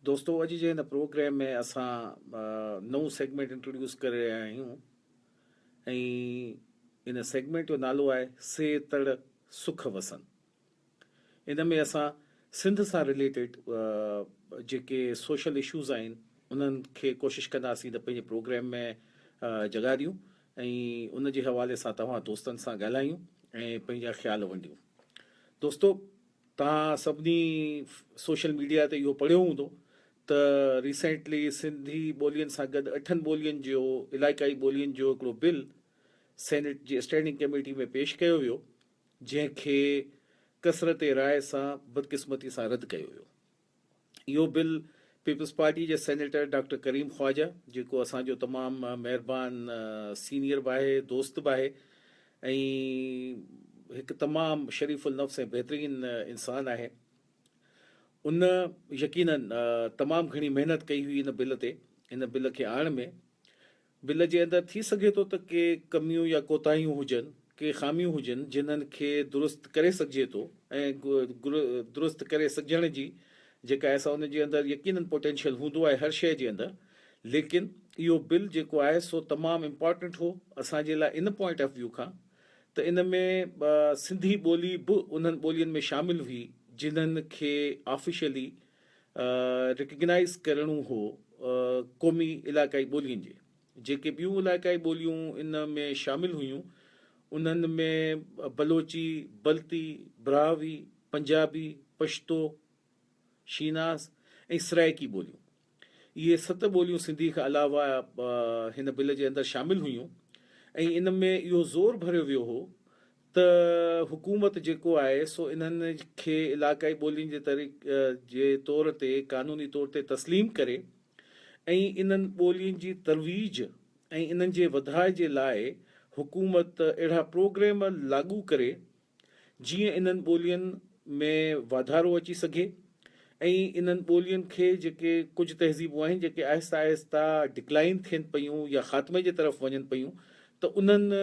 दोस्तों अॼु जे हिन प्रोग्राम में असां नओं सेगमेंट इंट्रोड्यूस करे रहिया आहियूं ऐं इन सेगमेंट जो नालो आहे से तड़ सुख वसन। इन में असां सिंध सां रिलेटेड जेके सोशल इशूज़ आहिनि उन्हनि खे कोशिशि कंदासीं त पंहिंजे प्रोग्राम में जॻह ॾियूं ऐं उन जे हवाले सां तव्हां दोस्तनि सां ॻाल्हायूं ऐं पंहिंजा ख़्याल वंडियूं। दोस्तो, तव्हां सभिनी सोशल मीडिया ते इहो पढ़ियो हूंदो त रिसेंटली सिंधी ॿोलियुनि सां गॾु 8 ॿोलियुनि जो इलाइक़ाई ॿोलियुनि जो हिकिड़ो बिल सेनेट जी स्टैंडिंग कमेटी में पेश कयो वियो, जंहिंखे कसरत राय सां बदकिस्मती सां रद्द कयो वियो। इहो बिल पीपल्स पार्टी जे सेनेटर डॉक्टर करीम ख्वाजा, जेको असांजो तमामु महिरबानी सीनियर बि आहे, दोस्त बि आहे ऐं हिकु तमामु शरीफ़ुल नफ़्स ऐं बहितरीन इंसानु आहे, उन यकीनन तमामु घणी महिनत कई हुई इन बिल ते, इन बिल खे आणण में। बिल जे अंदरि थी सघे थो त के कमियूं या कोताहियूं हुजनि, के ख़ामियूं हुजनि जिन्हनि खे दुरुस्त करे सघिजे थो ऐं दुरुस्त करे सघजण जी जेका आहे उन जे अंदरि यकीनन पोटेंशियल हूंदो आहे हर शइ जे अंदरि। लेकिन इहो बिल जेको आहे सो तमामु इम्पॉर्टेंट हो असांजे लाइ इन पॉइंट ऑफ व्यू खां त इन में सिंधी ॿोली बि उन्हनि ॿोलियुनि में शामिल हुई जिन्हनि खे ऑफिशियली रिकग्नाइज़ करणो हो क़ौमी इलाइक़ाई ॿोलियुनि जे। जेके ॿियूं इलाइक़ाई ॿोलियूं इन में शामिल हुयूं उन्हनि में बलोची, बल्ती, ब्राहवी, पंजाबी, पश्तो, शीनास ऐं सराइकी ॿोलियूं। इहे 7 ॿोलियूं सिंधी खां अलावा हिन बिल जे अंदरि शामिल हुयूं ऐं इन में इहो ज़ोर भरियो वियो हो त हुकूमत जेको आहे सो इन्हनि खे इलाइक़ाई ॿोलियुनि जे तौर ते क़ानूनी तौर ते तस्लीम करे ऐं इन्हनि ॿोलियुनि जी तरवीज ऐं इन्हनि जे वधाउ जे लाइ हुकूमत अहिड़ा प्रोग्राम लागू करे जीअं इन्हनि ॿोलियुनि में वाधारो अची सघे ऐं इन्हनि ॿोलियुनि खे जेके कुझु तहज़ीबूं आहिनि जेके आहिस्ता आहिस्ता डिक्लाइन थियनि पियूं या ख़ात्मे जे तरफ़ वञनि पियूं, त उन्हनि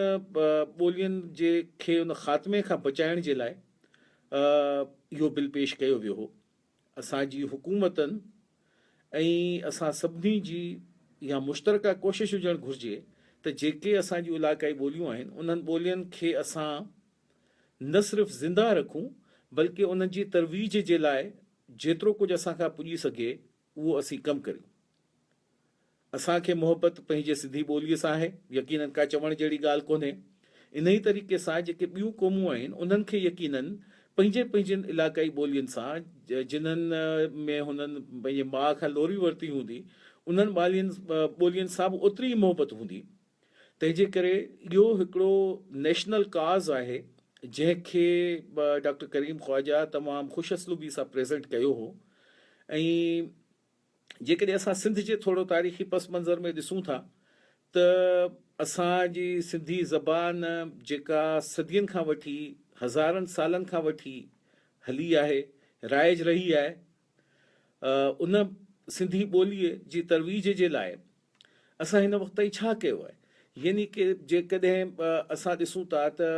ॿोलियुनि जे खे उन ख़ात्मे खां बचाइण जे लाइ इहो बिल पेश कयो वियो हो। असांजी हुकूमतनि ऐं असां सभिनी जी इहा मुश्तरका कोशिशि हुजणु घुरिजे त जेके असांजियूं इलाइक़ाई ॿोलियूं आहिनि उन्हनि ॿोलियुनि खे असां न सिर्फ़ु ज़िंदा रखूं बल्कि उन्हनि जी तरवीज जे लाइ जेतिरो कुझु असांखां पुॼी सघे उहो असीं कमु करियूं। असांखे मोहबत पंहिंजे सिंधी ॿोलीअ सां आहे, यकीनन का चवण जहिड़ी ॻाल्हि कोन्हे। इन ई तरीक़े सां जेके ॿियूं क़ौमूं आहिनि उन्हनि खे यकीनन पंहिंजे पंहिंजनि इलाइक़ाई ॿोलियुनि सां जिन्हनि में हुननि पंहिंजे माउ खां लोरी वरिती हूंदी उन्हनि ॿोलियुनि सां बि ओतिरी ई मोहबत हूंदी। तंहिंजे करे इहो हिकिड़ो नेशनल काज़ आहे जंहिंखे डॉक्टर करीम ख्वाजा तमामु ख़ुशि असलूबी सां प्रेज़ेंट कयो हो। ऐं जेकॾहिं असां सिंध जे थोरो तारीख़ी पस मंज़र में ॾिसूं था त असांजी सिंधी ज़बान जेका सदियुनि खां वठी हज़ारनि सालनि खां वठी हली आहे, राइज रही आहे, उन सिंधी ॿोलीअ जी तरवीज जे लाइ असां हिन वक़्त ताईं छा कयो आहे। यानी कि जेकॾहिं असां ॾिसूं था त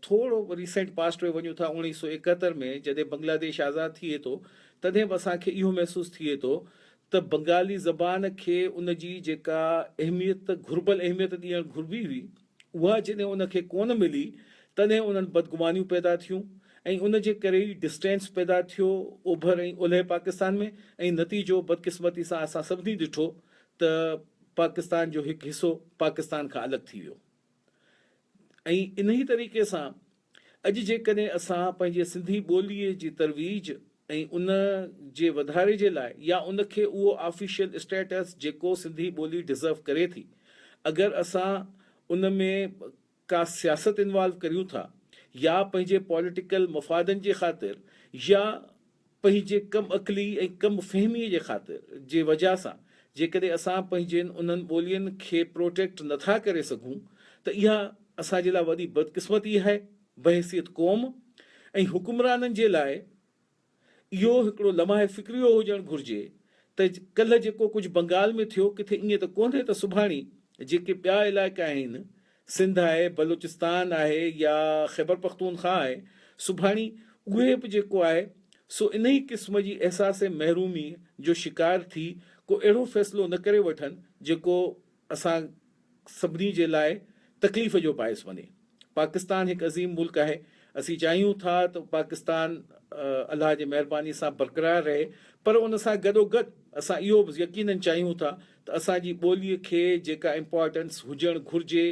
थोरो रिसेंट पास्ट में वञूं था 1971 में जॾहिं बांग्लादेश आज़ादु थिए थो तॾहिं बि असांखे इहो महसूसु थिए थो त बंगाली ज़बान खे उन जी जेका अहमियत घुर्बल अहमियत ॾियणु घुरिबी हुई उहा जॾहिं उनखे कोन मिली तॾहिं उन्हनि बदगुमानियूं पैदा थियूं ऐं उन जे करे ई डिस्टेंस पैदा थियो ओभर ऐं ओलह पाकिस्तान में। ऐं नतीजो बदकिस्मती सां असां सभिनी ॾिठो त पाकिस्तान जो हिकु हिसो पाकिस्तान खां अलॻि थी वियो। ऐं इन ई तरीक़े सां अॼु जेकॾहिं असां पंहिंजे सिंधी ॿोलीअ जी तरवीज ऐं उन जे वधारे जे लाइ या उनखे उहो ऑफिशियल स्टेटस जेको सिंधी ॿोली डिज़र्व करे थी, अगरि असां उन में का सियासत इन्वॉल्व करियूं था या पंहिंजे पॉलिटिकल मफ़ादनि जे ख़ातिर या पंहिंजे कम अक़ली ऐं कम फ़हमीअ जे ख़ातिर जे वजह सां जेकॾहिं असां पंहिंजनि उन्हनि ॿोलियुनि खे प्रोटेक्ट नथा करे सघूं त इहा असांजे लाइ वॾी बदकिस्मती आहे बहसियत क़ौम। ऐं हुकुमराननि जे लाइ इहो हिकिड़ो लम्हा फ़िक्रियो हुजणु घुरिजे त कल्ह जेको कुझु बंगाल में थियो किथे ईअं त कोन्हे त सुभाणे जेके ॿिया इलाइक़ा आहिनि, सिंध आहे, बलूचिस्तान आहे या ख़ैबर पख्तूनख्वा आहे, सुभाणे उहे बि जेको आहे सो इन ई क़िस्म जी अहसास महरूमी जो शिकार थी को अहिड़ो फ़ैसिलो न करे वठनि जेको असां सभिनी जे लाइ तकलीफ़ जो बाहिस बने। पाकिस्तान हिकु अज़ीम मुल्क आहे, असीं चाहियूं था त पाकिस्तान अलाह जी महिरबानी सां बरक़रार रहे, पर उन सां गॾोगॾु असां इहो बि यकीनन चाहियूं था त असांजी ॿोलीअ खे जेका इम्पॉर्टेंस हुजणु घुरिजे,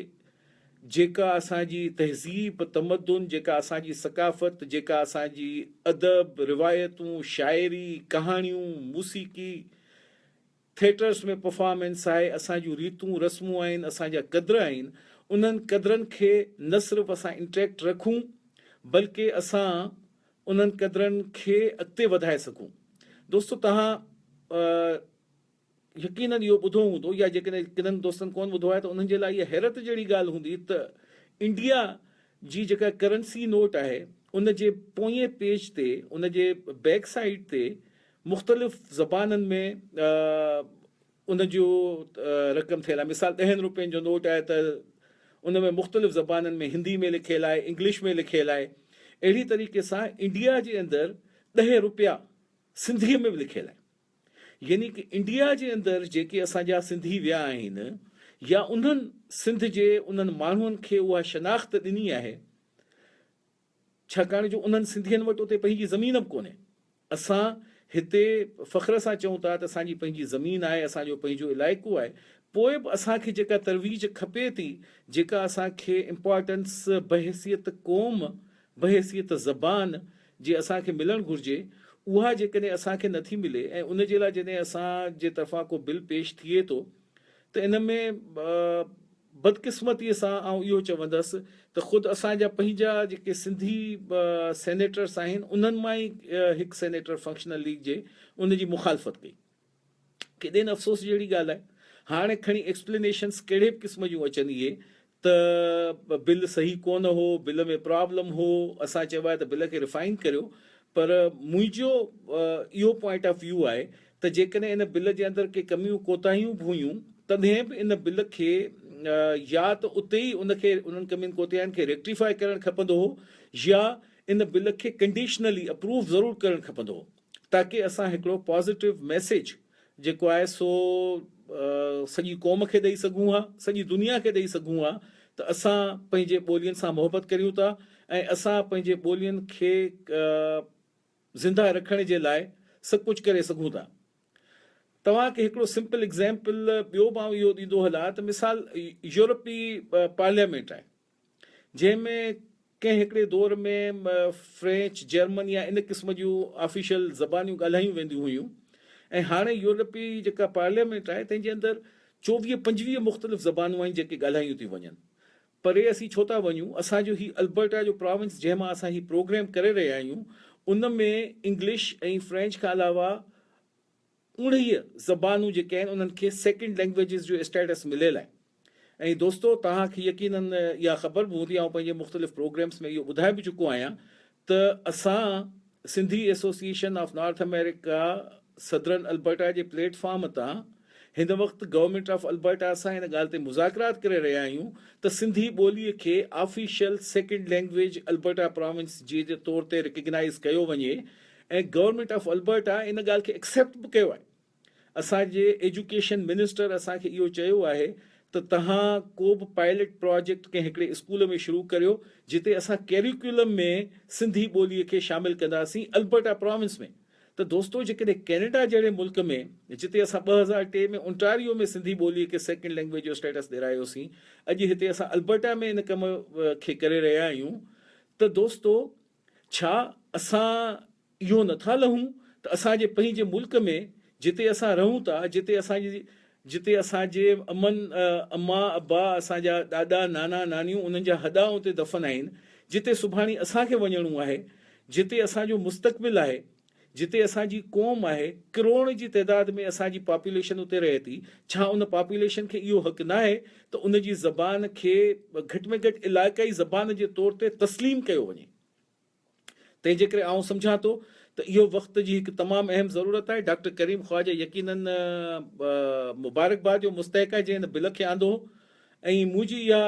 जेका असांजी तहज़ीब तमदुन, जेका असांजी सकाफ़त, जेका असांजी अदब रिवायतूं, शाइरी, कहाणियूं, मूसीक़ी, थिएटर्स में परफॉर्मेंस आहे, असांजूं रीतूं रस्मूं आहिनि, असांजा क़द्र आहिनि, उन्हनि क़द्रनि खे न सिर्फ़ु असां इंटैक्ट रखूं बल्कि असां उन्हनि क़द्रनि खे अॻिते वधाए सघूं। दोस्तो, तव्हां यकीनन इहो ॿुधो हूंदो, या जेकॾहिं किननि दोस्तनि कोन ॿुधो आहे त उन्हनि जे लाइ इहा हैरत जहिड़ी ॻाल्हि हूंदी त इंडिया जी जेका करंसी नोट आहे उन जे पोएं पेज ते, उन जे बैक साइड ते मुख़्तलिफ़ ज़बाननि में उन जो रक़म थियल आहे। मिसाल 10 रुपयनि जो नोट आहे त उन में मुख़्तलिफ़ ज़बाननि में, हिंदी में लिखियलु आहे, इंग्लिश में लिखियलु आहे। अहिड़ी तरीक़े सां इंडिया जे अंदरि 10 रुपया सिंधीअ में बि लिखियलु आहे। यानी कि इंडिया जे अंदरि जेके असांजा सिंधी विया आहिनि, या उन्हनि सिंध जे उन्हनि माण्हुनि खे उहा शनाख़्त ॾिनी आहे, छाकाणि जो उन्हनि सिंधियुनि वटि उते पंहिंजी ज़मीन बि कोन्हे। असां हिते फ़ख्र सां चऊं था त असांजी पंहिंजी ज़मीन आहे, असांजो पंहिंजो इलाइक़ो आहे, पोइ बि असांखे जेका तरवीज खपे थी, जेका असांखे इम्पॉर्टेंस बहैसियत क़ौम, बहैसियत ज़बान जे असांखे मिलणु घुरिजे, उहा जेकॾहिं असांखे नथी मिले ऐं उन जे लाइ जॾहिं असांजे तरफ़ां को बिल पेश थिए थो त इन में बदकिस्मतीअ सां आउं इहो चवंदुसि त ख़ुदि असांजा पंहिंजा जेके सिंधी सेनेटर्स आहिनि, उन्हनि मां ई हिकु सेनेटर फंक्शनल लीग जे उन जी मुखालफ़त कई। केॾे न अफ़सोस जहिड़ी ॻाल्हि आहे, हाणे खणी एक्सप्लेनेशन्स कहिड़े बि क़िस्म जूं अचनि इहे त बिल सही कोन हो, बिल में प्रॉब्लम हो, असां चयो आहे त बिल खे रिफाइन करियो। पर मुंहिंजो इहो पॉइंट ऑफ व्यू आहे त जेकॾहिं इन बिल जे अंदरि के कमियूं कोताहियूं बि हुयूं, तॾहिं बि इन बिल खे या त उते ई उनखे उन्हनि कमियुनि कोताहियुनि खे रेक्टिफाई करणु खपंदो हो, या इन बिल खे कंडीशनली अप्रूव ज़रूरु करणु खपंदो हो, ताकी असां हिकिड़ो पॉज़िटिव मैसेज जेको आहे सो सॼी क़ौम खे ॾेई सघूं हा, सॼी दुनिया खे ॾेई सघूं हा त असां पंहिंजे ॿोलियुनि सां मोहबत करियूं था ऐं असां पंहिंजे ॿोलियुनि खे ज़िंदा रखण जे लाइ सभु कुझु करे सघूं था। तव्हांखे हिकिड़ो सिंपल एग्ज़ाम्पल ॿियो मां इहो ॾींदो हलां त मिसाल यूरोपी पार्लियामेंट आहे, जंहिंमें कंहिं हिकिड़े दौर में फ्रेंच, जर्मन या इन क़िस्म जूं ऑफिशियल ज़बानियूं ॻाल्हायूं वेंदियूं हुयूं, ऐं हाणे यूरोपी जेका पार्लियामेंट आहे तंहिंजे अंदरि 24-25 मुख़्तलिफ़ ज़बानूं आहिनि जेके ॻाल्हायूं थी वञनि। परे असीं छो था वञूं, असांजो ही अल्बर्टा जो प्रोविंस जंहिंमां असां ही प्रोग्राम करे रहिया आहियूं, उन में इंग्लिश ऐं फ्रेंच खां अलावा 19 ज़बानूं जेके आहिनि उन्हनि खे सेकेंड लैंग्वेजिस जो स्टेटस मिलियल आहे। ऐं दोस्तो, तव्हांखे यकीनन इहा ख़बर बि हूंदी, ऐं पंहिंजे मुख़्तलिफ़ प्रोग्राम्स में इहो ॿुधाए बि चुको आहियां त असां Sindhi association of north America southern Alberta J platform तां हिन वक़्तु गवर्नमेंट ऑफ अल्बर्टा सां हिन ॻाल्हि ते मुज़ाकरात करे रहिया आहियूं त सिंधी ॿोलीअ खे official second language Alberta province जे तौर ते रिकग्नाइज़ कयो वञे, ऐं गवर्नमेंट ऑफ अल्बर्टा इन ॻाल्हि खे एक्सेप्ट बि कयो आहे। असांजे एजुकेशन मिनिस्टर असांखे इहो चयो आहे त तव्हां को बि पायलट प्रोजेक्ट कंहिं हिकिड़े स्कूल में शुरू करियो जिते असां कैरिकुलम में सिंधी ॿोलीअ खे शामिलु कंदासीं अल्बर्टा प्रोविंस में। त दोस्तो, जेकॾहिं कैनेडा जहिड़े मुल्क में जिते असां 2003 में ओंटारियो में सिंधी ॿोलीअ खे सेकेंड लैंग्वेज जो स्टेटस ॾिरायोसीं, अॼु हिते असां अल्बर्टा में इन कम खे करे रहिया आहियूं, त दोस्तो, छा असां इहो नथा लहूं त असांजे पंहिंजे मुल्क में जिते असां रहूं था, जिते असांजे अम्मा अब्बा, असांजा ॾाॾा नाना नानियूं, उन्हनि जा हॾा उते दफ़न आहिनि, जिते सुभाणे असांखे वञिणो आहे, जिते असांजो मुस्तक़बिल आहे, जिते असांजी क़ौम आहे, करोड़ जी तइदाद में असांजी पॉपुलेशन उते रहे थी, छा उन पॉपुलेशन खे इहो हक़ न आहे त उन जी ज़बान खे घटि में घटि इलाइक़ाई ज़बान जे तौर ते तस्लीम कयो वञे? तंहिंजे करे आउं सम्झां थो त इहो वक़्त जी हिकु तमामु अहम ज़रूरत आहे। डॉक्टर करीम ख्वाजा यकीनन मुबारकबाद जो मुस्तहिक़ आहे जंहिं हिन बिल खे आंदो, ऐं मुंहिंजी इहा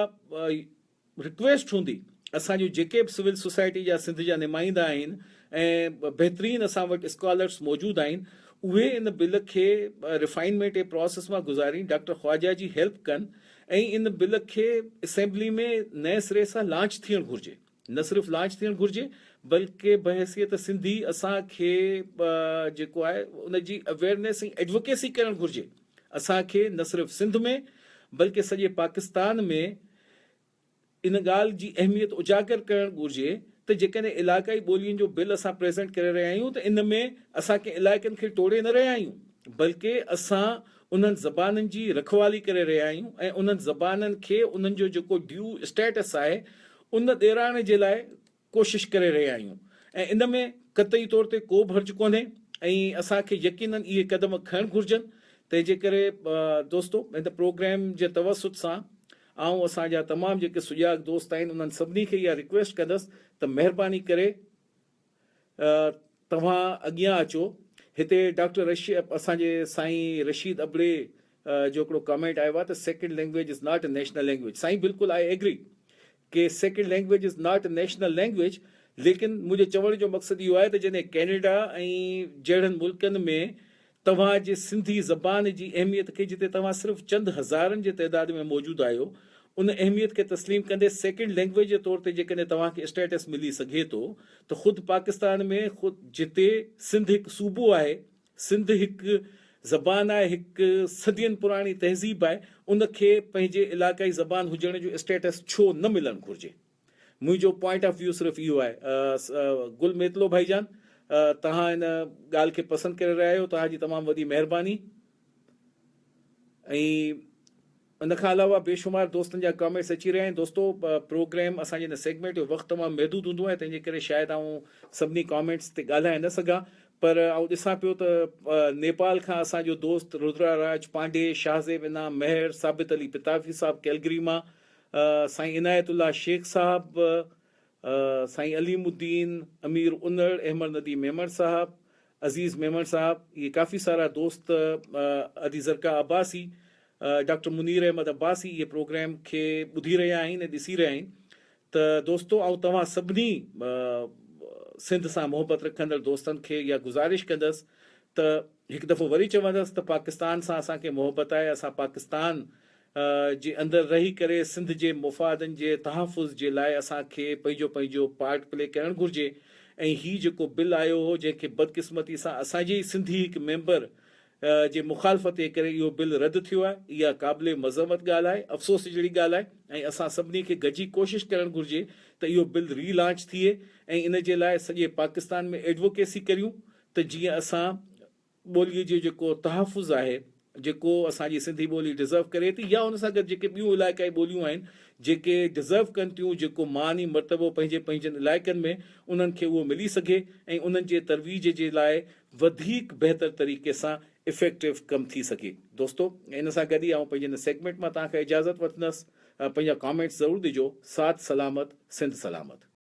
रिक्वेस्ट हूंदी असांजो जेके बि सिविल सोसाइटी जा सिंध जा नुमाइंदा आहिनि, ऐं बहितरीनु असां वटि स्कॉलर्स मौजूदु आहिनि, उहे इन बिल खे रिफाइनमेंट जे प्रोसेस मां गुज़ारीनि, डॉक्टर ख्वाजा जी हेल्प कनि ऐं इन बिल खे असेंबली में नए सिरे सां लॉन्च थियणु घुरिजे। न सिर्फ़ु लॉन्च थियणु घुरिजे बल्कि बहैसियत सिंधी असांखे जेको आहे उनजी अवेयरनेस ऐं एडवोकेसी करणु घुरिजे। असांखे न सिर्फ़ु सिंध में बल्कि सॼे पाकिस्तान में इन ॻाल्हि जी अहमियत उजागर करणु घुरिजे त जेकॾहिं इलाक़ाई ॿोलियुनि जो बिल असां प्रेज़ेंट करे रहिया आहियूं त इन में असां कंहिं इलाइक़नि खे टोड़े न रहिया आहियूं, बल्कि असां उन्हनि ज़बाननि जी रखवाली करे रहिया आहियूं ऐं उन्हनि ज़बाननि खे उन्हनि जो जेको ड्यू स्टेटस आहे उन ॾेराइण जे लाइ कोशिश करे रहिया आहियूं। ऐं इन में क़तई तौर ते को बि हर्ज कोन्हे ऐं असांखे यकीनन इहे क़दम खणणु घुरिजनि। तंहिंजे करे दोस्तो इन प्रोग्राम जे तवसुत सां आऊं असांजा तमामु जेके सुजाॻ दोस्त आहिनि उन्हनि सभिनी खे इहा रिक्वेस्ट कंदसि त महिरबानी करे तव्हां अॻियां अचो। हिते डॉक्टर असांजे साईं रशीद अबड़े जो हिकिड़ो कमेंट आयो आहे त second language is not a national language. साईं बिल्कुलु आई एग्री कि second language is not a national language, लेकिन मुंहिंजे चवण जो मक़सदु इहो आहे त जॾहिं कैनेडा ऐं जहिड़नि मुल्कनि में तव्हांजे सिंधी ज़बान जी अहमियत खे जिते तव्हां सिर्फ़ु चंद हज़ारनि जे तइदाद में मौजूदु आहियो, उन अहमियत खे तस्लीम कंदे सेकेंड लैंग्वेज जे तौर ते जेकॾहिं तव्हांखे स्टेटस मिली सघे थो त ख़ुदि पाकिस्तान में ख़ुदि जिते सिंध हिकु सूबो आहे, सिंध हिकु ज़बान आहे, हिकु सदियुनि पुराणी तहज़ीब आहे, उनखे पंहिंजे इलाक़ाई ज़बान हुजण जो स्टेटस छो न मिलणु घुरिजे। मुंहिंजो पॉइंट ऑफ व्यू सिर्फ़ु इहो आहे। गुल मेतलो भाईजान, तव्हां इन ॻाल्हि खे पसंदि करे रहिया आहियो, तव्हांजी तमामु वॾी महिरबानी। ऐं इन खां अलावा बेशुमार दोस्तनि जा कमेंट्स अची रहिया आहिनि। दोस्तो प्रोग्राम असांजे हिन सेगमेंट जो वक़्तु तमामु महदूद हूंदो आहे, तंहिंजे करे शायदि आऊं सभिनी कमेंट्स ते ॻाल्हाए न सघां, पर आऊं ॾिसां पियो त नेपाल खां असांजो दोस्त रुद्रा राज पांडे, शाहज़ेब इनाम मेहर, साबित अली पिताफ़ी साहब कैलगरी मां, साईं इनायतुल्ला शेख साहब, साईं अलीमुद्दीन, अमीर उनड़, अहमद नदी मेमण साहब, अज़ीज़ मेमण साहब, ये काफ़ी सारा दोस्त, अदी ज़रका अब्बासी, डॉक्टर मुनीर अहमद अब्बासी ये प्रोग्राम खे ॿुधी रहिया आहिनि ऐं ॾिसी रहिया आहिनि। त दोस्तो आऊं तव्हां सभिनी सिंध सां मोहबत रखंदड़ दोस्तनि खे इहा गुज़ारिश कंदसि त हिकु दफ़ो वरी चवंदसि त पाकिस्तान सां असांखे मोहबत आहे। असां पाकिस्तान जे अंदरि रही करे सिंध जे मुफ़ादनि जे तहफ़ुज़ जे लाइ असांखे पंहिंजो पंहिंजो पार्ट प्ले करणु घुरिजे। ऐं हीउ जेको बिल आयो हो जंहिंखे बदकिस्मती सां असांजे ई सिंधी हिकु मेंबर जे मुखालफ़त जे करे इहो बिल रद्द थियो आहे, इहा क़ाबिले मज़मत ॻाल्हि आहे, अफ़सोस जहिड़ी ॻाल्हि आहे। ऐं असां सभिनी खे गॾिजी कोशिशि करणु घुरिजे त इहो बिल रीलॉन्च थिए ऐं इन जे लाइ सॼे पाकिस्तान में एडवोकेसी करियूं त जीअं असां ॿोलीअ जो जेको तहफ़ुज़ आहे, जेको असांजी सिंधी ॿोली डिज़र्व करे थी, या उन सां गॾु जेके ॿियूं इलाइक़ाई ॿोलियूं आहिनि जेके डिज़र्व कनि थियूं जेको मानी मर्तबो पंहिंजे पंहिंजनि इलाइक़नि में, उन्हनि खे उहो मिली सघे ऐं उन्हनि जे तरवीज जे लाइ वधीक बहितर तरीक़े सां इफेक्टिव कमु थी सघे। दोस्तो इन सां गॾु ई आऊं पंहिंजे हिन सेगमेंट मां तव्हांखे इजाज़त वठंदुसि। पंहिंजा कॉमेंट्स ज़रूरु ॾिजो। साथ सलामत, सिंध सलामत।